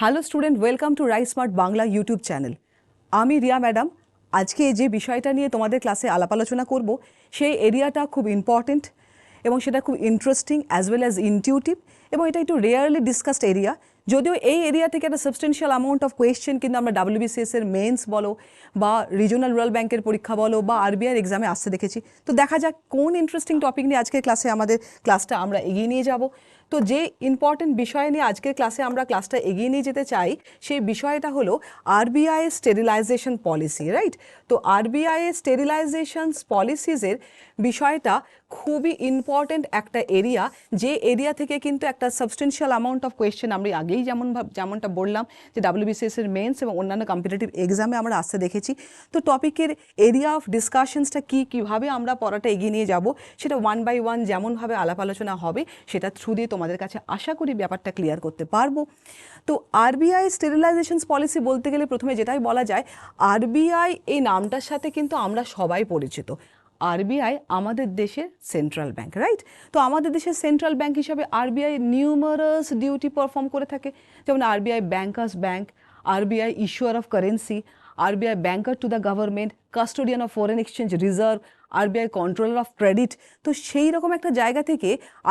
Hello student, welcome to rice smart Bangla YouTube channel. আমি Riya madam. আজকে যে বিষয়টা নিয়ে তোমাদের ক্লাসে আলাপ আলোচনা করব সেই এরিয়াটা খুব ইম্পর্টেন্ট এবং সেটা খুব interesting as well as intuitive, এবং এটা একটু রেয়ারলি ডিসকাসড এরিয়া। যদিও এই এরিয়া থেকে একটা সাবস্টেন্সিয়াল অ্যামাউন্ট অফ কোয়েশ্চেন কিন্তু আমরা WBCS এর মেন্স বলো বা রিজনাল রুরাল ব্যাংকের পরীক্ষা বলো বা RBI এক্সামে আসতে দেখেছি। তো দেখা যাক কোন ইন্টারেস্টিং টপিক নিয়ে আজকের ক্লাসে আমাদের ক্লাসটা আমরা এগিয়ে নিয়ে যাব। তো যে ইম্পর্টেন্ট বিষয় নিয়ে আজকের ক্লাসে আমরা ক্লাসটা এগিয়ে নিয়ে যেতে চাই সেই বিষয়টা হলো RBI স্টেরিলাইজেশন পলিসি, রাইট? তো RBI স্টেরিলাইজেশন পলিসিজের বিষয়টা খুবই ইম্পর্টেন্ট একটা এরিয়া, যে এরিয়া থেকে কিন্তু একটা সাবস্টেন্সিয়াল অ্যামাউন্ট অফ কোয়েশ্চেন আমরা আগেই যেমনটা বললাম যে WBCS এর মেন্স এবং অন্যান্য কম্পিটিটিভ এক্সামে আমরা আসতে দেখেছি। তো টপিকের এরিয়া অফ ডিসকাশনসটা কীভাবে আমরা পড়াটা এগিয়ে নিয়ে যাব সেটা ওয়ান বাই ওয়ান যেমনভাবে আলাপ আলোচনা হবে সেটা থ্রু দিয়ে তোমাদের কাছে আশা করি ব্যাপারটা ক্লিয়ার করতে পারবো। তো RBI স্টেরিলাইজেশন পলিসি বলতে গেলে প্রথমে যেটাই বলা যায়, RBI এই নামটার সাথে কিন্তু আমরা সবাই পরিচিত। RBI আমাদের দেশের সেন্ট্রাল ব্যাংক, রাইট? তো আমাদের দেশের সেন্ট্রাল ব্যাংক হিসাবে RBI নিউমারাস ডিউটি পারফর্ম করে থাকে, যেমন RBI bankers bank, RBI ইস্যুয়ার of currency, RBI banker to the government, custodian of foreign exchange reserve, RBI controller of credit. তো সেই রকম একটা জায়গা থেকে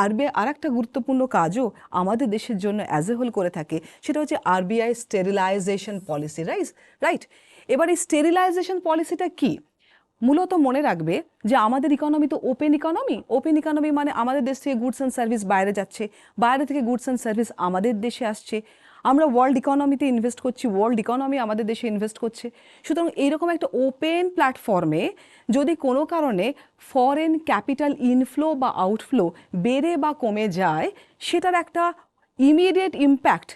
RBI আর একটা গুরুত্বপূর্ণ কাজও আমাদের দেশের জন্য অ্যাজ এ হোল করে থাকে, সেটা হচ্ছে RBI স্টেরিলাইজেশন পলিসি, রাইট? এবার এই স্টেরিলাইজেশন পলিসিটা কি? মূলত মনে রাখবে যে আমাদের ইকোনমি তো ওপেন ইকোনমি মানে আমাদের দেশ থেকে গুডস অ্যান্ড সার্ভিস বাইরে যাচ্ছে, বাইরে থেকে গুডস অ্যান্ড সার্ভিস আমাদের দেশে আসছে, আমরা ওয়ার্ল্ড ইকোনমিতে ইনভেস্ট করছি, ওয়ার্ল্ড ইকোনমি আমাদের দেশে ইনভেস্ট করছে। সুতরাং এইরকম একটা ওপেন প্ল্যাটফর্মে যদি কোনো কারণে ফরেন ক্যাপিটাল ইনফ্লো বা আউটফ্লো বেড়ে বা কমে যায়, সেটার একটা ইমিডিয়েট ইম্প্যাক্ট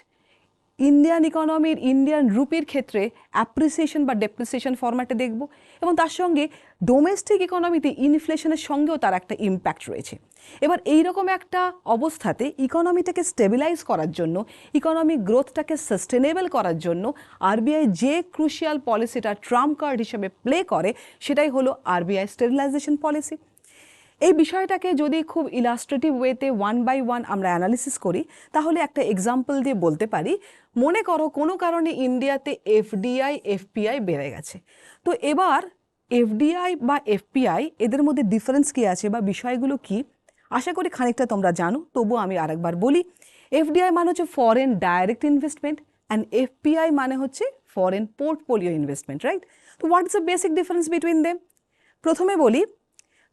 ইন্ডিয়ান ইকোনমির, ইন্ডিয়ান রুপির ক্ষেত্রে অ্যাপ্রিসিয়েশন বা ডেপ্রিসিয়েশন ফরম্যাটে দেখব, এবং তার সঙ্গে ডোমেস্টিক ইকোনমিতে ইনফ্লেশনের সঙ্গেও তার একটা ইম্প্যাক্ট রয়েছে। এবার এইরকম একটা অবস্থাতে ইকোনমিটাকে স্টেবিলাইজ করার জন্য, ইকোনমিক গ্রোথটাকে সাস্টেনেবল করার জন্য RBI যে ক্রুশিয়াল পলিসিটা ট্রাম্প কার্ড হিসেবে প্লে করে সেটাই হলো RBI স্টেরিলাইজেশন পলিসি। এই বিষয়টাকে যদি খুব ইলাস্ট্রেটিভ ওয়েতে ওয়ান বাই ওয়ান আমরা অ্যানালিসিস করি তাহলে একটা এক্সাম্পল দিয়ে বলতে পারি। মনে করো কোনো কারণে ইন্ডিয়াতে FDI FPI বেড়ে গেছে। তো এবার FDI বা FPI এদের মধ্যে ডিফারেন্স কী আছে বা বিষয়গুলো কি, আশা করি খানিকটা তোমরা জানো, তবুও আমি আরেকবার বলি। FDI মানে হচ্ছে foreign direct investment and FPI মানে হচ্ছে ফরেন পোর্টফোলিও ইনভেস্টমেন্ট, রাইট? তো what is the basic difference between them? প্রথমে বলি,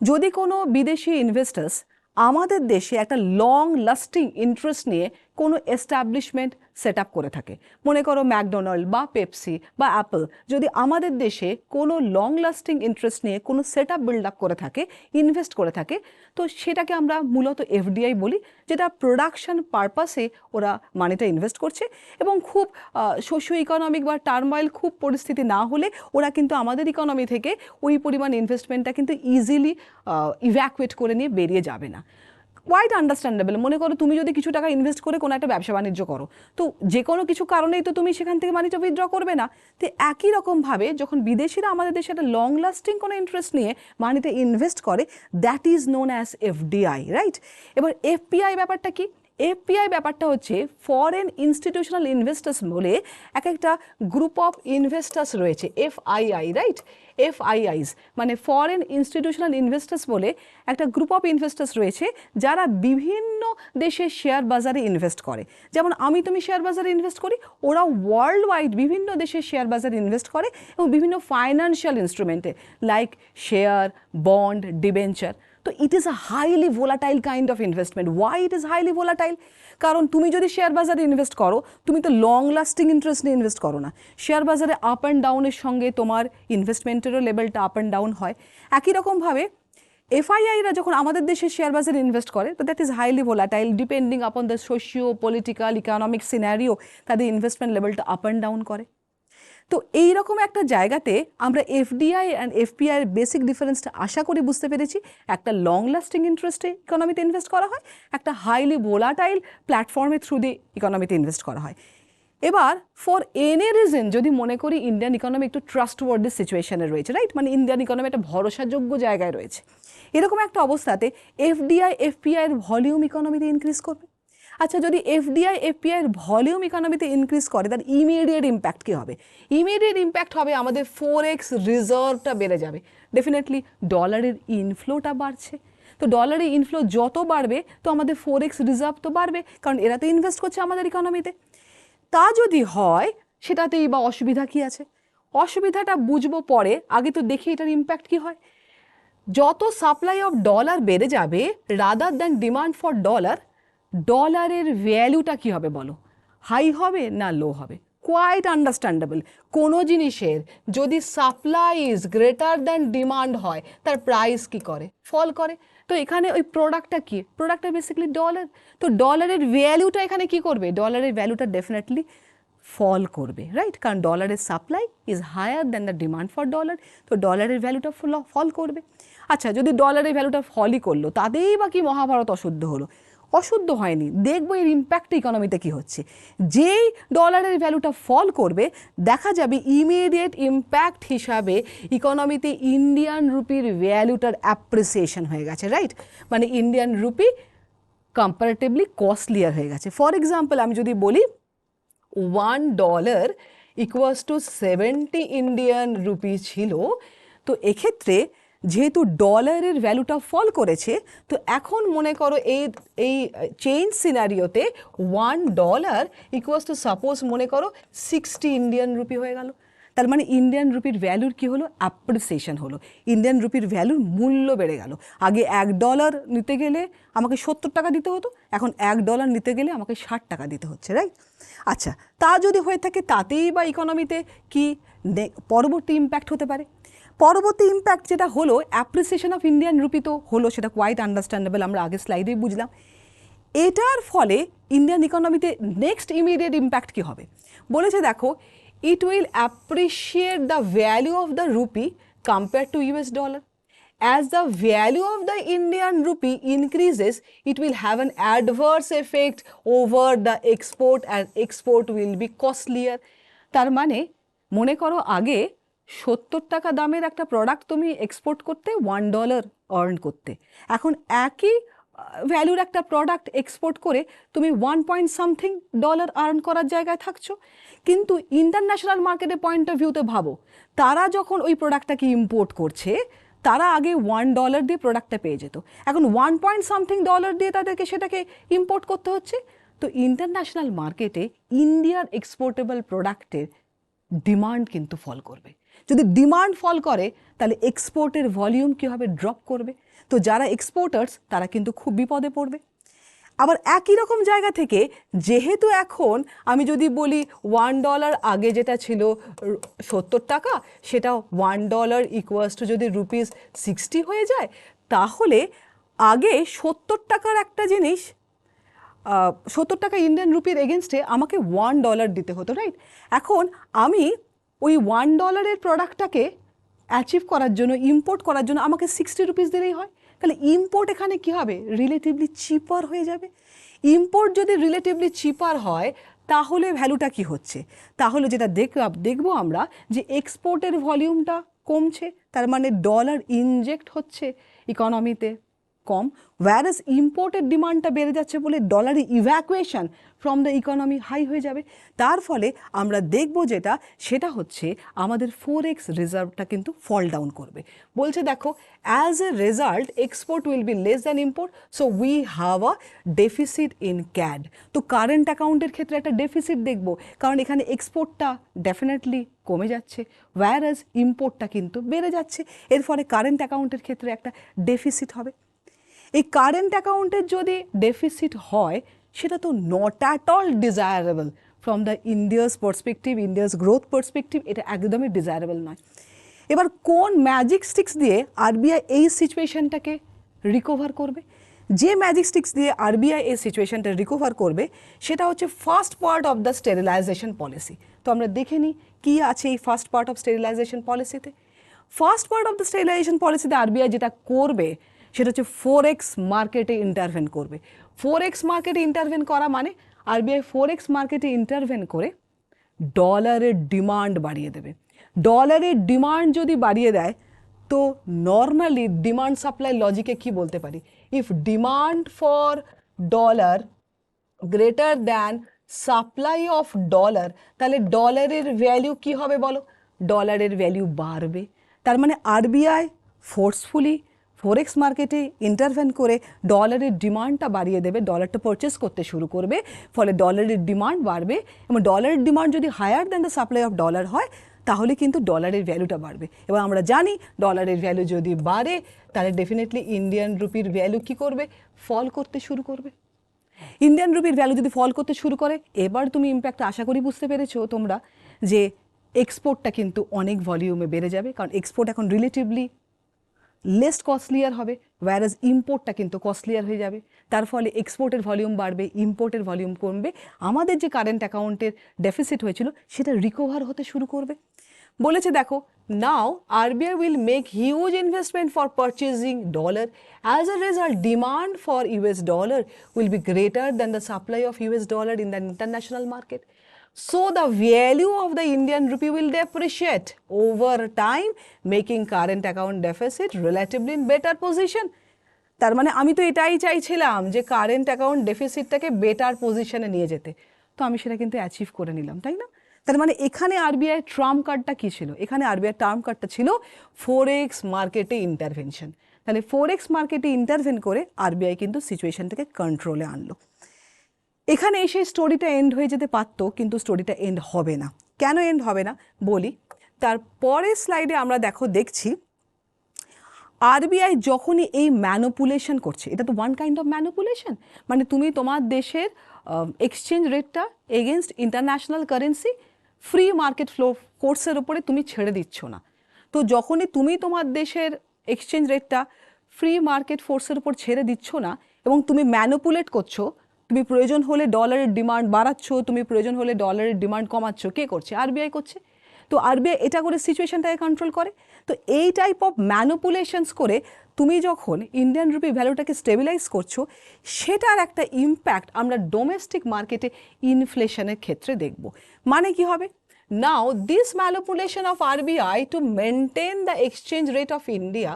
যদি কোনো বিদেশি ইনভেস্টার্স আমাদের দেশে একটা লং লাস্টিং ইন্টারেস্ট নিয়ে কোনো এস্টাবলিশমেন্ট সেট আপ করে থাকে, মনে করো ম্যাকডোনাল্ড বা পেপসি বা অ্যাপল, যদি আমাদের দেশে কোনো লং লাস্টিং ইন্টারেস্ট নিয়ে কোনো সেট আপ বিল্ড আপ করে থাকে, ইনভেস্ট করে থাকে, তো সেটাকে আমরা মূলত FDI বলি, যেটা প্রোডাকশন পারপাসে ওরা মানিটা ইনভেস্ট করছে, এবং খুব সোশিও ইকোনমিক বা টার্মোইল খুব পরিস্থিতি না হলে ওরা কিন্তু আমাদের ইকোনমি থেকে ওই পরিমাণ ইনভেস্টমেন্টটা কিন্তু ইজিলি ইভ্যাকুয়েট করে নিয়ে বেরিয়ে যাবে না। Quite understandable. মনে করো তুমি যদি কিছু টাকা ইনভেস্ট করে কোনো একটা ব্যবসা বাণিজ্য করো, তো যে কোনো কিছু কারণেই তো তুমি সেখান থেকে মানিটা উইথড্র করবে না। তো একই রকমভাবে যখন বিদেশিরা আমাদের দেশে একটা লং লাস্টিং কোনো ইন্টারেস্ট নিয়ে মানিতে ইনভেস্ট করে, that is known as FDI, right? এবার FPI ব্যাপারটা কি? FPI ব্যাপারটা হচ্ছে ফরেন ইনস্টিটিউশনাল ইনভেস্টার্স বলে একটা গ্রুপ অফ ইনভেস্টার্স রয়েছে, FII, রাইট? FIIs মানে ফরেন ইনস্টিটিউশনাল ইনভেস্টার্স বলে একটা গ্রুপ অফ ইনভেস্টার্স রয়েছে যারা বিভিন্ন দেশের শেয়ার বাজারে ইনভেস্ট করে। যেমন তুমি শেয়ার বাজারে ইনভেস্ট করি, ওরা ওয়ার্ল্ড ওয়াইড বিভিন্ন দেশের শেয়ার বাজারে ইনভেস্ট করে এবং বিভিন্ন ফাইন্যান্সিয়াল ইনস্ট্রুমেন্টে লাইক শেয়ার, বন্ড, ডিবেঞ্চার। তো it is a highly volatile kind of investment. Why it is highly volatile? কারণ তুমি যদি শেয়ার বাজারে ইনভেস্ট করো, তুমি তো লং লাস্টিং ইন্টারেস্ট নিয়ে ইনভেস্ট করো না। শেয়ার বাজারে আপ অ্যান্ড ডাউনের সঙ্গে তোমার ইনভেস্টমেন্টেরও লেভেলটা আপ অ্যান্ড ডাউন হয়। একই রকমভাবে FIIরা যখন আমাদের দেশে শেয়ার বাজারে ইনভেস্ট করে, তো that is highly volatile, depending upon the socio political economic scenario, তাদের ইনভেস্টমেন্ট লেভেলটা আপ অ্যান্ড ডাউন করে। তো এইরকম একটা জায়গাতে আমরা FDI অ্যান্ড FPI এর বেসিক ডিফারেন্সটা আশা করি বুঝতে পেরেছি। একটা লং লাস্টিং ইন্টারেস্টে ইকোনমিতে ইনভেস্ট করা হয়, একটা হাইলি ভোলাটাইল প্ল্যাটফর্মের থ্রু দিয়ে ইকোনমিতে ইনভেস্ট করা হয়। এবার ফর এনি রিজন যদি মনে করি ইন্ডিয়ান ইকোনমি একটু ট্রাস্টওয়ার্দি সিচুয়েশনে রয়েছে, রাইট? মানে ইন্ডিয়ান ইকোনমি একটা ভরসাযোগ্য জায়গায় রয়েছে, এরকম একটা অবস্থাতে FDI FPI এর ভলিউম ইকোনমিতে ইনক্রিজ করবে। আচ্ছা, যদি এফডিআই এফপিআই এর ভলিউম ইকোনমিতে ইনক্রিজ করে তার ইমিডিয়েট ইম্প্যাক্ট কী হবে? ইমিডিয়েট ইম্প্যাক্ট হবে আমাদের ফোরেক্স রিজার্ভটা বেড়ে যাবে, ডেফিনেটলি ডলারের ইনফ্লোটা বাড়ছে, তো ডলারের ইনফ্লো যত বাড়বে তো আমাদের ফোরেক্স রিজার্ভ তো বাড়বে, কারণ এরা তো ইনভেস্ট করছে আমাদের ইকোনমিতে। তা যদি হয় সেটাতেই বা অসুবিধা কী আছে? অসুবিধাটা বুঝবো পরে, আগে তো দেখি এটার ইম্প্যাক্ট কী হয়। যত সাপ্লাই অফ ডলার বেড়ে যাবে rather than demand for dollar, ডলারের ভ্যালুটা কী হবে বলো? হাই হবে না লো হবে? Quite understandable. কোনো জিনিসের যদি supply is greater than demand হয় তার প্রাইস কি করে? ফল করে। তো এখানে ওই প্রোডাক্টটা কি? প্রোডাক্টটা বেসিক্যালি ডলার, তো ডলারের ভ্যালুটা এখানে কি করবে? ডলারের ভ্যালুটা ডেফিনেটলি ফল করবে, রাইট? কারণ ডলারের supply is higher than the demand for dollar, তো ডলারের ভ্যালুটা ফল করবে। আচ্ছা, যদি ডলারের ভ্যালুটা ফলই করলো তাতেই বা কি মহাভারত অশুদ্ধ হলো? অশুদ্ধ হয়নি, দেখবো এর ইম্প্যাক্ট ইকোনমিতে কী হচ্ছে। যেই ডলারের ভ্যালুটা ফল করবে দেখা যাবে ইমিডিয়েট ইম্প্যাক্ট হিসাবে ইকোনমিতে ইন্ডিয়ান রুপির ভ্যালুটার অ্যাপ্রিসিয়েশন হয়ে গেছে, রাইট? মানে ইন্ডিয়ান রুপি কম্পারেটিভলি কস্টলিয়ার হয়ে গেছে। ফর এক্সাম্পল আমি যদি বলি $1 ইকুয়ালস টু 70 ইন্ডিয়ান রুপি ছিল, তো এক্ষেত্রে যেহেতু ডলারের ভ্যালুটা ফল করেছে, তো এখন মনে করো এই চেঞ্জ সিনারিওতে $1 ইকুয়ালস টু সাপোজ মনে করো 60 ইন্ডিয়ান রুপি হয়ে গেল। তার মানে ইন্ডিয়ান রুপির ভ্যালুর কি হলো? অ্যাপ্রিসিয়েশন হলো, ইন্ডিয়ান রুপির ভ্যালুর মূল্য বেড়ে গেল। আগে $1 নিতে গেলে আমাকে 70 টাকা দিতে হতো, এখন $1 নিতে গেলে আমাকে 60 টাকা দিতে হচ্ছে, রাইট? আচ্ছা, তা যদি হয়ে থাকে তাতেই বা ইকোনমিতে কি পরবর্তী ইম্প্যাক্ট হতে পারে? পরবর্তী ইম্প্যাক্ট যেটা হলো অ্যাপ্রিসিয়েশন অফ ইন্ডিয়ান রুপি, তো হলো, সেটা কোয়াইট আন্ডারস্ট্যান্ডেবল, আমরা আগের স্লাইডেই বুঝলাম। এটার ফলে ইন্ডিয়ান ইকোনমিতে নেক্সট ইমিডিয়েট ইম্প্যাক্ট কী হবে? বলেছে দেখো, it will appreciate the value of the rupee compared to US dollar. As the value of the Indian rupee increases, it will have an adverse effect over the export and export will be costlier. তার মানে মনে করো আগে 70 টাকা দামের একটা product তুমি export করতে $1 আর্ন করতে, এখন একই ভ্যালুর একটা প্রোডাক্ট এক্সপোর্ট করে তুমি $1 আর্ন করার জায়গায় থাকছো। কিন্তু ইন্টারন্যাশনাল মার্কেটের পয়েন্ট অফ ভিউতে ভাবো, তারা যখন ওই প্রোডাক্টটাকে ইম্পোর্ট করছে তারা আগে $1 দিয়ে প্রোডাক্টটা পেয়ে যেত, এখন $1 দিয়ে তাদেরকে সেটাকে ইম্পোর্ট করতে হচ্ছে। তো ইন্টারন্যাশনাল মার্কেটে ইন্ডিয়ার এক্সপোর্টেবল প্রোডাক্টের ডিমান্ড কিন্তু ফল করবে। যদি ডিমান্ড ফল করে তাহলে এক্সপোর্টের ভলিউম কী হবে? ড্রপ করবে। তো যারা এক্সপোর্টার্স তারা কিন্তু খুব বিপদে পড়বে। আবার একই রকম জায়গা থেকে যেহেতু এখন আমি যদি বলি $1 আগে যেটা ছিল 70 টাকা, সেটা $1 ইকুয়ালস টু যদি ₹60 হয়ে যায়, তাহলে আগে 70 টাকার একটা জিনিস 70 টাকা ইন্ডিয়ান রুপির এগেনস্টে আমাকে $1 দিতে হতো, রাইট? এখন আমি ওই $1 প্রোডাক্টটাকে অ্যাচিভ করার জন্য, ইম্পোর্ট করার জন্য আমাকে 60 রুপিস দিলেই হয়। তাহলে ইম্পোর্ট এখানে কী হবে? রিলেটিভলি চিপার হয়ে যাবে। ইম্পোর্ট যদি রিলেটিভলি চিপার হয় তাহলে ভ্যালুটা কি হচ্ছে? তাহলে যেটা দেখবো আমরা যে এক্সপোর্টের ভলিউমটা কমছে, তার মানে ডলার ইনজেক্ট হচ্ছে ইকোনমিতে কম, ওয়্যারাস ইম্পোর্টের ডিমান্ডটা বেড়ে যাচ্ছে বলে ডলারের evacuation from the economy high হয়ে যাবে। তার ফলে আমরা দেখব যেটা, সেটা হচ্ছে আমাদের ফোরেক্স রিজার্ভটা কিন্তু ফল ডাউন করবে। বলছে দেখো, as a result export will be less than import, so we have a deficit in CAD. তো কারেন্ট অ্যাকাউন্টের ক্ষেত্রে একটা ডেফিসিট দেখব, কারণ এখানে এক্সপোর্টটা ডেফিনেটলি কমে যাচ্ছে, ওয়্যারাস ইম্পোর্টটা কিন্তু বেড়ে যাচ্ছে। এর ফলে কারেন্ট অ্যাকাউন্টের ক্ষেত্রে একটা ডেফিসিট হবে। এই কারেন্ট অ্যাকাউন্টের যদি ডেফিসিট হয় সেটা তো not at all desirable from the India's perspective, India's growth perspective, এটা একদমই ডিজায়ারেবল নয়। এবার কোন ম্যাজিক স্টিক্স দিয়ে আরবিআই এই সিচুয়েশনটাকে রিকভার করবে? যে ম্যাজিক স্টিক্স দিয়ে আরবিআই এই সিচুয়েশনটা রিকভার করবে সেটা হচ্ছে first part of the sterilization policy. তো আমরা দেখে নিই কী আছে এই ফার্স্ট পার্ট অফ স্টেরিলাইজেশন পলিসিতে। First part of the sterilization পলিসিতে আরবিআই যেটা করবে সেটা হচ্ছে ফোরেক্স মার্কেটে ইন্টারভেন করবে। ফোরেক্স মার্কেটে ইন্টারভেন করা মানে আরবিআই ফোরেক্স মার্কেটে ইন্টারভেন করে ডলারের ডিমান্ড বাড়িয়ে দেবে। ডলারের ডিমান্ড যদি বাড়িয়ে দেয় তো নর্মালি ডিমান্ড সাপ্লাই লজিকে কি বলতে পারি? If demand for dollar greater than supply of dollar, তাহলে ডলারের ভ্যালু কি হবে বলো? ডলারের ভ্যালু বাড়বে। তার মানে আরবিআই ফোর্সফুলি ফরেক্স মার্কেটে ইন্টারভেন করে ডলারের ডিমান্ডটা বাড়িয়ে দেবে, ডলারটা পারচেস করতে শুরু করবে, ফলে ডলারের ডিমান্ড বাড়বে, এবং ডলারের ডিমান্ড যদি higher than the supply of dollar হয় তাহলে কিন্তু ডলারের ভ্যালুটা বাড়বে। এবং আমরা জানি ডলারের ভ্যালু যদি বাড়ে তাহলে ডেফিনেটলি ইন্ডিয়ান রুপির ভ্যালু কি করবে? ফল করতে শুরু করবে। ইন্ডিয়ান রুপির ভ্যালু যদি ফল করতে শুরু করে, এবার তুমি ইম্প্যাক্ট আশা করি বুঝতে পেরেছো তোমরা যে এক্সপোর্টটা কিন্তু অনেক ভলিউমে বেড়ে যাবে, কারণ এক্সপোর্ট এখন রিলেটিভলি লেস কস্টলিয়ার হবে, ওয়্যারাজ ইম্পোর্টটা কিন্তু কস্টলিয়ার হয়ে যাবে। তার ফলে এক্সপোর্টের ভলিউম বাড়বে, ইম্পোর্টের ভলিউম কমবে, আমাদের যে কারেন্ট অ্যাকাউন্টের ডেফিসিট হয়েছিল সেটা রিকভার হতে শুরু করবে। বলেছে দেখো, now RBI will make huge investment for purchasing dollar, as a result demand for US dollar will be greater than the supply of US dollar in the international market. So the value of the Indian rupee will depreciate over time, making current account deficit relatively in better position. তার মানে আমি তো এটাই চাইছিলাম যে current account ডেফিসিটটাকে better পজিশনে নিয়ে যেতে, তো আমি সেটা কিন্তু অ্যাচিভ করে নিলাম, তাই না? তার মানে এখানে আরবিআই ট্রাম্প কার্ডটা কী ছিল? এখানে আরবিআই ট্রাম্প কার্ডটা ছিল ফরেক্স মার্কেটে ইন্টারভেনশন। তাহলে ফরেক্স মার্কেটে ইন্টারভেন করে আরবিআই কিন্তু সিচুয়েশনটাকে কন্ট্রোলে আনলো। এখানে এসে স্টোরিটা এন্ড হয়ে যেতে পারতো, কিন্তু স্টোরিটা এন্ড হবে না। কেন এন্ড হবে না বলি। তার পরের স্লাইডে আমরা দেখছি আরবিআই যখনই এই ম্যানুপুলেশন করছে, এটা তো ওয়ান কাইন্ড অফ ম্যানুপুলেশন, মানে তুমি তোমার দেশের এক্সচেঞ্জ রেটটা against international currency free market flow কোর্সের ওপরে তুমি ছেড়ে দিচ্ছ না। তো যখনই তুমি তোমার দেশের এক্সচেঞ্জ রেটটা ফ্রি মার্কেট ফোর্সের উপর ছেড়ে দিচ্ছ না এবং তুমি ম্যানুপুলেট করছো, তুমি প্রয়োজন হলে ডলারের ডিমান্ড বাড়াচ্ছ, তুমি প্রয়োজন হলে ডলারের ডিমান্ড কমাচ্ছ, কে করছে? আরবিআই করছে। তো আরবিআই এটা করে সিচুয়েশনটাকে কন্ট্রোল করে। তো এই টাইপ অফ ম্যানুপুলেশনস করে তুমি যখন ইন্ডিয়ান রুপি ভ্যালুটাকে স্টেবিলাইজ করছো, সেটার একটা ইম্প্যাক্ট আমরা ডোমেস্টিক মার্কেটে ইনফ্লেশনের ক্ষেত্রে দেখব। মানে কি হবে? Now this manipulation of RBI to maintain the exchange rate of India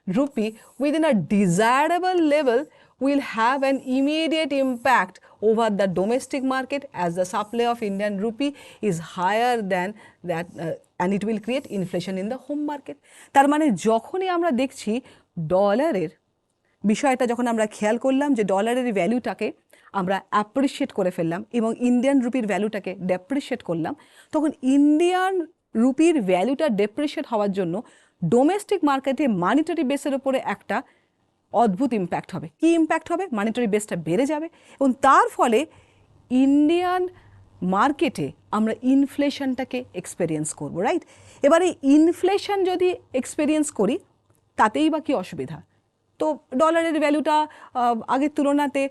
rupee within a desirable level will have an immediate impact over the domestic market, as the supply of Indian rupee is higher than that, and it will create inflation in the home market. তার মানে যখনই আমরা দেখছি ডলারের বিষয়টা, যখন আমরা খেয়াল করলাম যে ডলারের ভ্যালুটাকে আমরা অ্যাপ্রিসিয়েট করে ফেললাম এবং ইন্ডিয়ান রুপির ভ্যালুটাকে ডেপ্রিসিয়েট করলাম, তখন ইন্ডিয়ান রুপির ভ্যালুটা ডেপ্রিসিয়েট হওয়ার জন্য ডোমেস্টিক মার্কেটে মানিটারি বেসের উপরে একটা অদ্ভুত ইম্প্যাক্ট হবে। কি ইম্প্যাক্ট হবে? মানিটারি বেসটা বেড়ে যাবে এবং তার ফলে ইন্ডিয়ান মার্কেটে আমরা ইনফ্লেশনটাকে এক্সপেরিয়েন্স করবো, রাইট? এবারে ইনফ্লেশন যদি এক্সপেরিয়েন্স করি তাতেই বা কী অসুবিধা? তো ডলারের ভ্যালুটা আগের তুলনাতে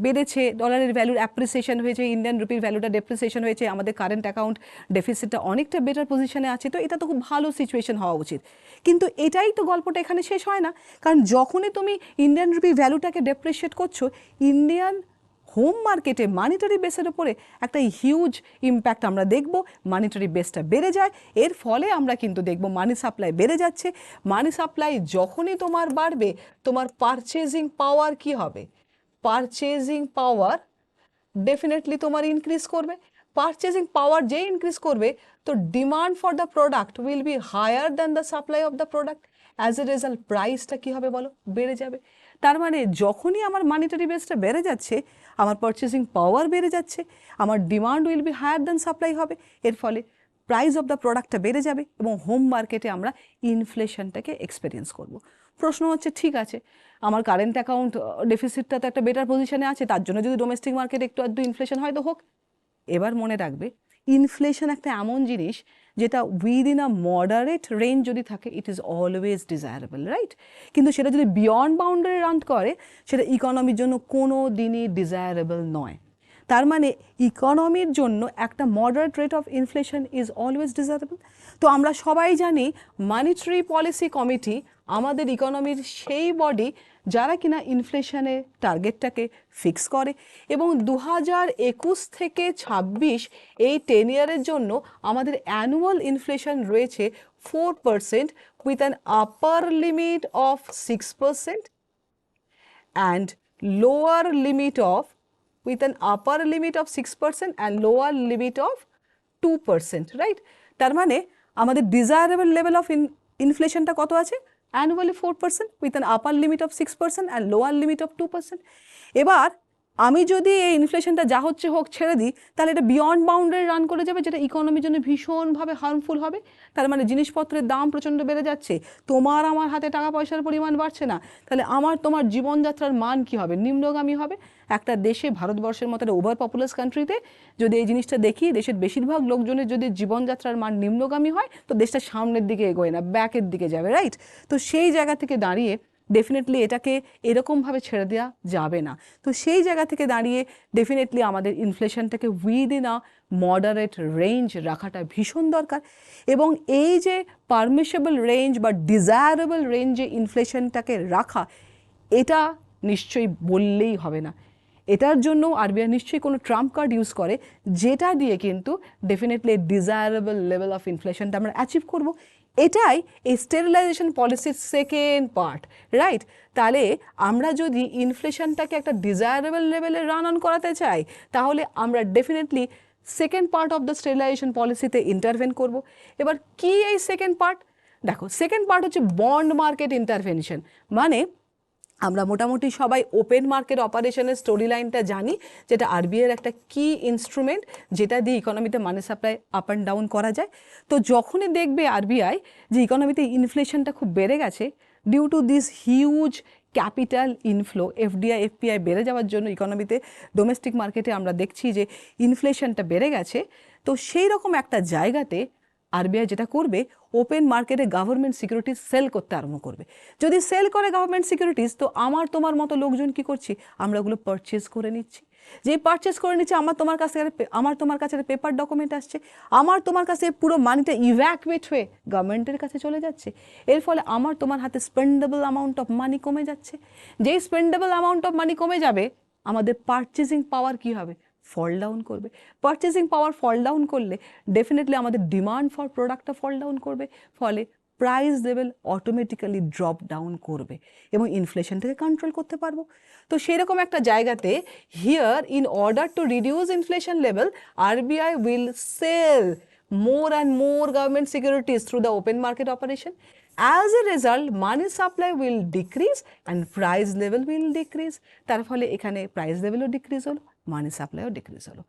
বেড়েছে, ডলারের ভ্যালুর অ্যাপ্রিসিয়েশন হয়েছে, ইন্ডিয়ান রুপির ভ্যালুটা ডেপ্রিসিয়েশন হয়েছে, আমাদের কারেন্ট অ্যাকাউন্ট ডেফিসিটটা অনেকটা বেটার পজিশনে আছে, তো এটা তো খুব ভালো সিচুয়েশন হওয়া উচিত। কিন্তু এটাই তো গল্পটা এখানে শেষ হয় না, কারণ যখনই তুমি ইন্ডিয়ান রুপির ভ্যালুটাকে ডেপ্রিসিয়েট করছো, ইন্ডিয়ান হোম মার্কেটে মানিটারি বেসের উপরে একটা হিউজ ইম্প্যাক্ট আমরা দেখব। মানিটারি বেসটা বেড়ে যায়, এর ফলে আমরা কিন্তু দেখব মানি সাপ্লাই বেড়ে যাচ্ছে। মানি সাপ্লাই যখনই তোমার বাড়বে, তোমার পারচেজিং পাওয়ার কি হবে? পারচেজিং পাওয়ার ডেফিনেটলি তোমার ইনক্রিজ করবে। পারচেজিং পাওয়ার যে ইনক্রিজ করবে, তো demand for the product will be higher than the supply of the product, as a result প্রাইসটা কী হবে বলো? বেড়ে যাবে। তার মানে যখনই আমার মানিটারি বেসটা বেড়ে যাচ্ছে, আমার পারচেজিং পাওয়ার বেড়ে যাচ্ছে, আমার demand will be higher than supply হবে, এর ফলে প্রাইস অফ দ্য প্রোডাক্টটা বেড়ে যাবে এবং হোম মার্কেটে আমরা ইনফ্লেশনটাকে এক্সপেরিয়েন্স করব। প্রশ্ন হচ্ছে, ঠিক আছে, আমার কারেন্ট অ্যাকাউন্ট ডেফিসিটটা তো একটা বেটার পজিশনে আছে, তার জন্য যদি ডোমেস্টিক মার্কেটে একটু আধটু ইনফ্লেশন হয় তো হোক। এবার মনে রাখবে, ইনফ্লেশন একটা এমন জিনিস যেটা উইদিন আ মডারেট রেঞ্জ যদি থাকে, it is always desirable, right? কিন্তু সেটা যদি বিয়ন্ড বাউন্ডারি রান করে, সেটা ইকোনমির জন্য কোনো দিনই ডিজায়ারেবল নয়। তার মানে ইকোনমির জন্য একটা moderate rate of inflation is always desirable. তো আমরা সবাই জানি মানিটারি পলিসি কমিটি আমাদের ইকোনমির সেই বডি যারা কিনা ইনফ্লেশনের টার্গেটটাকে ফিক্স করে, এবং 2021 থেকে 26 এই 10 ইয়ারের জন্য আমাদের অ্যানুয়াল ইনফ্লেশন রয়েছে 4% with an upper limit of 6% and lower limit of with an upper limit of 6% and lower limit of 2%, right? তার মানে আমাদের ডিজায়ারেবল লেভেল অফ ইনফ্লেশনটা কত আছে? Annually 4% with an upper limit of 6% and lower limit of 2%. এবার আমি যদি এই ইনফ্লেশনটা যা হচ্ছে হোক ছেড়ে দিই, তাহলে এটা বিয়ন্ড বাউন্ডারি রান করে যাবে, যেটা ইকোনমির জন্য ভীষণভাবে হার্মফুল হবে। তার মানে জিনিসপত্রের দাম প্রচণ্ড বেড়ে যাচ্ছে, তোমার আমার হাতে টাকা পয়সার পরিমাণ বাড়ছে না, তাহলে আমার তোমার জীবনযাত্রার মান কি হবে? নিম্নগামী হবে। একটা দেশে, ভারতবর্ষের মতো একটা ওভার পপুলাস কান্ট্রিতে যদি এই জিনিসটা দেখি, দেশের বেশিরভাগ লোকজনের যদি জীবনযাত্রার মান নিম্নগামী হয়, তো দেশটা সামনের দিকে এগোয় না, ব্যাকের দিকে যাবে, রাইট? তো সেই জায়গা থেকে দাঁড়িয়ে ডেফিনেটলি এটাকে এরকমভাবে ছেড়ে দেওয়া যাবে না। তো সেই জায়গা থেকে দাঁড়িয়ে ডেফিনেটলি আমাদের ইনফ্লেশনটাকে উইদিন আ মডারেট রেঞ্জ রাখাটা ভীষণ দরকার। এবং এই যে পারমিশেবল রেঞ্জ বা ডিজায়ারেবল রেঞ্জে ইনফ্লেশনটাকে রাখা, এটা নিশ্চয়ই বললেই হবে না। এটার জন্য আরবিআই নিশ্চয়ই কোনো ট্রাম্প কার্ড ইউজ করে, যেটা দিয়ে কিন্তু ডেফিনেটলি ডিজায়ারেবল লেভেল অফ ইনফ্লেশনটা আমরা অ্যাচিভ করব। এটাই এই স্টেরিলাইজেশন পলিসির সেকেন্ড পার্ট, রাইট? তাহলে আমরা যদি ইনফ্লেশনটাকে একটা ডিজায়ারেবল লেভেলে রান অন করাতে চাই, তাহলে আমরা definitely second part of the sterilization পলিসিতে ইন্টারভেন করব। এবার কি এই সেকেন্ড পার্ট? দেখো, সেকেন্ড পার্ট হচ্ছে বন্ড মার্কেট ইন্টারভেনশন। মানে আমরা মোটামুটি সবাই ওপেন মার্কেট অপারেশনের স্টোরি লাইনটা জানি, যেটা আরবিআইয়ের একটা কি ইনস্ট্রুমেন্ট, যেটা দিয়ে ইকোনমিতে money supply up and down করা যায়। তো যখনই দেখবে আরবিআই যে ইকোনমিতে ইনফ্লেশনটা খুব বেড়ে গেছে due to this huge capital inflow, FDI FPI বেড়ে যাওয়ার জন্য ইকোনমিতে, ডোমেস্টিক মার্কেটে আমরা দেখছি যে ইনফ্লেশনটা বেড়ে গেছে, তো সেই রকম একটা জায়গাতে আরবিআই যেটা করবে, ওপেন মার্কেটে গভর্নমেন্ট সিকিউরিটিজ সেল করতে আরম্ভ করবে। যদি সেল করে গভর্নমেন্ট সিকিউরিটিজ, তো আমার তোমার মতো লোকজন কি করছি? আমরা ওগুলো পারচেস করে নিচ্ছি। যেই পারচেস করে নিচ্ছে, আমার তোমার কাছে পেপার ডকুমেন্ট আসছে, আমার তোমার কাছে পুরো মানিটা ইভ্যাকুয়েট হয়ে গভর্নমেন্টের কাছে চলে যাচ্ছে। এর ফলে আমার তোমার হাতে স্পেন্ডেবল অ্যামাউন্ট অফ মানি কমে যাচ্ছে। যেই স্পেন্ডেবল অ্যামাউন্ট অফ মানি কমে যাবে, আমাদের পারচেসিং পাওয়ার কি হবে? ফল ডাউন করবে। পারচেসিং পাওয়ার ফল ডাউন করলে ডেফিনেটলি আমাদের ডিমান্ড ফর প্রোডাক্টটা ফল ডাউন করবে, ফলে price level automatically drop down করবে এবং ইনফ্লেশনটাকে কন্ট্রোল করতে পারবো। তো সেরকম একটা জায়গাতে here, in order to reduce inflation level, RBI will sell more and more government securities through the open market operation. As a result, money supply will decrease and price level will decrease. তার ফলে এখানে price লেভেলও decrease হলো, মানি সাপ্লাইও decrease হলো।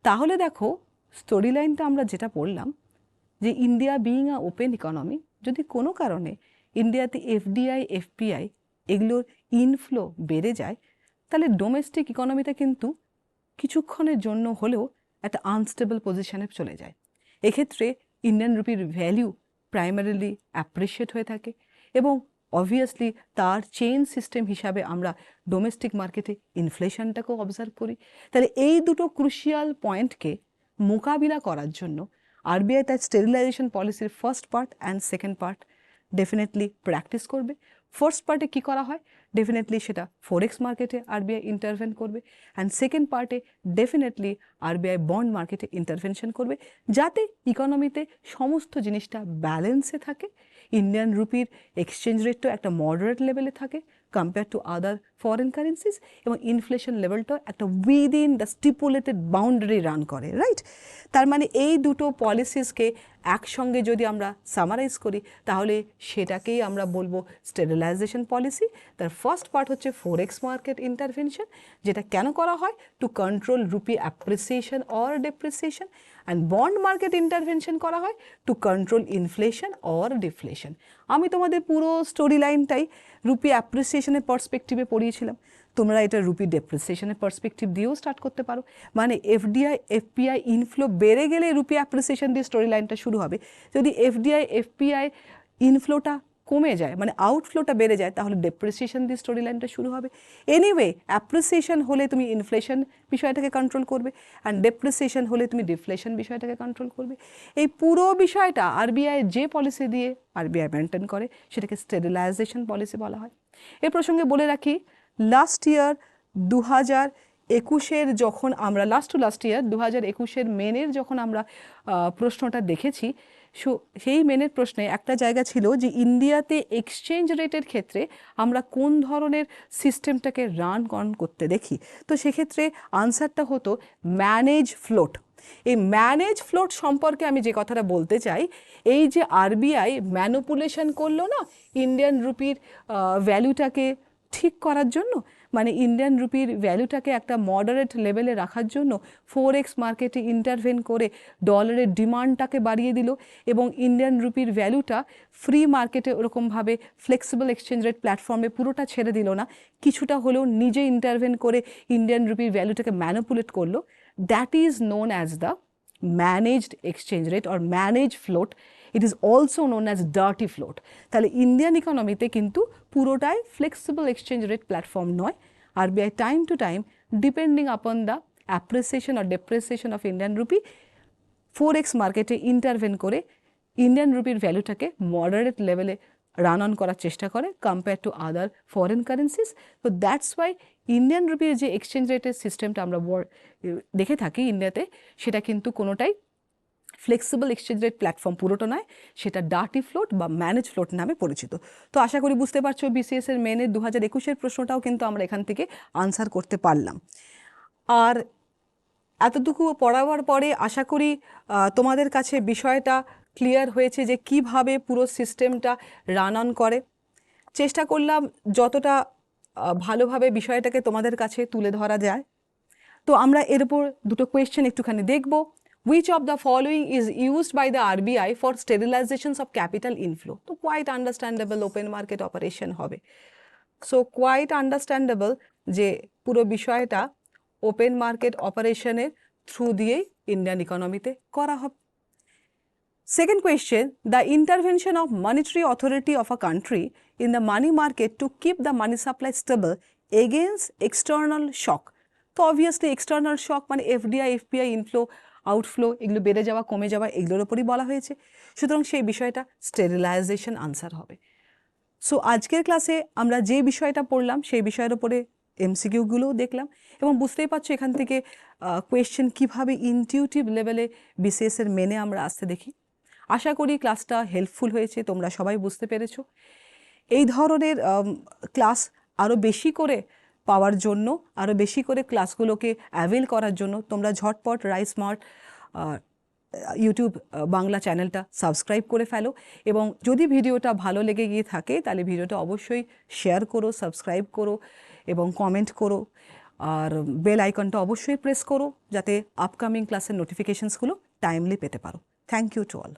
তাহলে দেখো, story লাইনটা আমরা যেটা পড়লাম, যে ইন্ডিয়া বিইং আ ওপেন ইকোনমি, যদি কোনো কারণে ইন্ডিয়াতে এফডিআই এফপিআই এগুলোর ইনফ্লো বেড়ে যায়, তাহলে ডোমেস্টিক ইকোনমিটা কিন্তু কিছুক্ষণের জন্য হলেও একটা আনস্টেবল পজিশনে চলে যায়। এক্ষেত্রে ইন্ডিয়ান রুপির ভ্যালিউ প্রাইমারিলি অ্যাপ্রিসিয়েট হয়ে থাকে এবং অবভিয়াসলি তার চেইন সিস্টেম হিসাবে আমরা ডোমেস্টিক মার্কেটে ইনফ্লেশনটাকেও অবজার্ভ করি। তাহলে এই দুটো ক্রুশিয়াল পয়েন্টকে মোকাবিলা করার জন্য আরবিআই তার স্টেরিলাইজেশন পলিসির first part and second part definitely practice করবে। ফার্স্ট পার্টে কী করা হয়, ডেফিনেটলি সেটা ফরেক্স মার্কেটে আরবিআই ইন্টারভেন করবে, অ্যান্ড সেকেন্ড পার্টে ডেফিনেটলি আরবিআই বন্ড মার্কেটে ইন্টারভেনশন করবে, যাতে ইকোনমিতে সমস্ত জিনিসটা ব্যালেন্সে থাকে, ইন্ডিয়ান রুপির এক্সচেঞ্জ রেটটাও একটা মডারেট লেভেলে থাকে compare to other foreign currencies, এবং ইনফ্লেশন লেভেলটাও একটা within the stipulated boundary run করে, রাইট? তার মানে এই দুটো পলিসিসকে একসঙ্গে যদি আমরা সামারাইজ করি, তাহলে সেটাকেই আমরা বলবো স্টেরিলাইজেশন পলিসি। তার ফার্স্ট পার্ট হচ্ছে ফরেক্স মার্কেট ইন্টারভেনশন, যেটা কেন করা হয়? To control rupee appreciation or depreciation. And bond market intervention করা হয় to control inflation or deflation. আমি তোমাদের পুরো স্টোরি লাইনটাই রুপি অ্যাপ্রিসিয়েশনের পার্সপেক্টিভে পড়িয়েছিলাম, তোমরা এটা রুপি ডেপ্রিসিয়েশনের পার্সপেক্টিভ দিয়েও স্টার্ট করতে পারো। মানে এফডিআই এফপিআই ইনফ্লো বেড়ে গেলে রুপি অ্যাপ্রিসিয়েশন দিয়ে স্টোরি লাইনটা শুরু হবে। যদি এফডিআই এফপিআই ইনফ্লোটা কমে যায়, মানে আউটফ্লোটা বেড়ে যায়, তাহলে ডেপ্রিসিয়েশন দিয়ে স্টোরি লাইনটা শুরু হবে। এনিওয়ে, অ্যাপ্রিসিয়েশন হলে তুমি ইনফ্লেশন বিষয়টাকে কন্ট্রোল করবে, অ্যান্ড ডেপ্রিসিয়েশন হলে তুমি ডিফ্লেশন বিষয়টাকে কন্ট্রোল করবে। এই পুরো বিষয়টা আরবিআই যে পলিসি দিয়ে আরবিআই মেনটেন করে, সেটাকে স্টেরিলাইজেশন পলিসি বলা হয়। এ প্রসঙ্গে বলে রাখি, লাস্ট ইয়ার 2021-এর যখন আমরা লাস্ট ইয়ার 2021-এর মেনের যখন আমরা প্রশ্নটা দেখেছি, সেই মেনের প্রশ্নে একটা জায়গা ছিল যে ইন্ডিয়াতে এক্সচেঞ্জ রেটের ক্ষেত্রে আমরা কোন ধরনের সিস্টেমটাকে রান করতে দেখি। তো সেক্ষেত্রে আনসারটা হতো ম্যানেজ ফ্লোট। এই ম্যানেজ ফ্লোট সম্পর্কে আমি যে কথাটা বলতে চাই, এই যে আরবিআই ম্যানুপুলেশন করলো না ইন্ডিয়ান রুপির ভ্যালুটাকে ঠিক করার জন্য, মানে ইন্ডিয়ান রুপির ভ্যালুটাকে একটা মডারেট লেভেলে রাখার জন্য ফোরেক্স মার্কেটে ইন্টারভেন করে ডলারের ডিমান্ডটাকে বাড়িয়ে দিল এবং ইন্ডিয়ান রুপির ভ্যালুটা ফ্রি মার্কেটে ওরকমভাবে ফ্লেক্সিবল এক্সচেঞ্জ রেট প্ল্যাটফর্মে পুরোটা ছেড়ে দিল না, কিছুটা হলেও নিজে ইন্টারভেন করে ইন্ডিয়ান রুপির ভ্যালুটাকে ম্যানুপুলেট করলো। That is known as the managed exchange rate or manage float. It is also known as dirty float. তাহলে ইন্ডিয়ান ইকোনমিতে কিন্তু পুরোটাই ফ্লেক্সিবল এক্সচেঞ্জ রেট প্ল্যাটফর্ম নয়। RBI time to time, depending upon the appreciation or depreciation of Indian rupee, forex মার্কেটে intervene করে Indian রুপির ভ্যালুটাকে moderate লেভেলে run on করার চেষ্টা করে compare to other foreign currencies. তো দ্যাটস ওয়াই ইন্ডিয়ান রুপির যে exchange রেটের সিস্টেমটা আমরা দেখে থাকি ইন্ডিয়াতে, সেটা কিন্তু কোনোটাই ফ্লেক্সিবল এক্সচেঞ্জ রেট প্ল্যাটফর্ম পুরোটা নয়, সেটা ডার্টি ফ্লোট বা ম্যানেজ ফ্লোট নামে পরিচিত। তো আশা করি বুঝতে পারছো বিসিএস এর মেনের 2021-এর প্রশ্নটাও কিন্তু আমরা এখান থেকে আনসার করতে পারলাম। আর এতটুকু পড়াবার পরে আশা করি তোমাদের কাছে বিষয়টা ক্লিয়ার হয়েছে যে কিভাবে পুরো সিস্টেমটা রান অন করে। চেষ্টা করলাম যতটা ভালোভাবে বিষয়টাকে তোমাদের কাছে তুলে ধরা যায়। তো আমরা এর উপর দুটো কোয়েশ্চেন একটুখানি দেখব। Which of the following is used by the RBI for sterilizations of capital inflow? তো quite understandable open market operation হবে। সো কোয়াইট আন্ডারস্ট্যান্ডেবল যে পুরো বিষয়টা ওপেন মার্কেট অপারেশনের থ্রু দিয়েই ইন্ডিয়ান ইকোনমিতে করা হবে। Second question, the intervention of monetary authority of a country in the money market to keep the money supply stable against external shock. তো obviously external শক মানে FDI, FPI, inflow, outflow, এগুলো বেড়ে যাওয়া, কমে যাওয়া, এগুলোর ওপরই বলা হয়েছে। সুতরাং সেই বিষয়টা স্টেরিলাইজেশন আনসার হবে। সো আজকের ক্লাসে আমরা যে বিষয়টা পড়লাম সেই বিষয়ের ওপরে এমসিকিউগুলোও দেখলাম এবং বুঝতেই পারছো এখান থেকে কোয়েশ্চেন কীভাবে ইনটিউটিভ লেভেলে বিসিএসের মেনে আমরা আসতে দেখি। আশা করি ক্লাসটা হেল্পফুল হয়েছে, তোমরা সবাই বুঝতে পেরেছো। এই ধরনের ক্লাস আরও বেশি করে পাওয়ার জন্য, আরও বেশি করে ক্লাসগুলোকে অ্যাভেল করার জন্য তোমরা ঝটপট রাইসমার্ট ইউটিউব বাংলা চ্যানেলটা সাবস্ক্রাইব করে ফেলো এবং যদি ভিডিওটা ভালো লেগে গিয়ে থাকে তাহলে ভিডিওটা অবশ্যই শেয়ার করো, সাবস্ক্রাইব করো এবং কমেন্ট করো, আর বেল আইকনটা অবশ্যই প্রেস করো যাতে আপকামিং ক্লাসের নোটিফিকেশনসগুলো টাইমলি পেতে পারো। Thank you to all.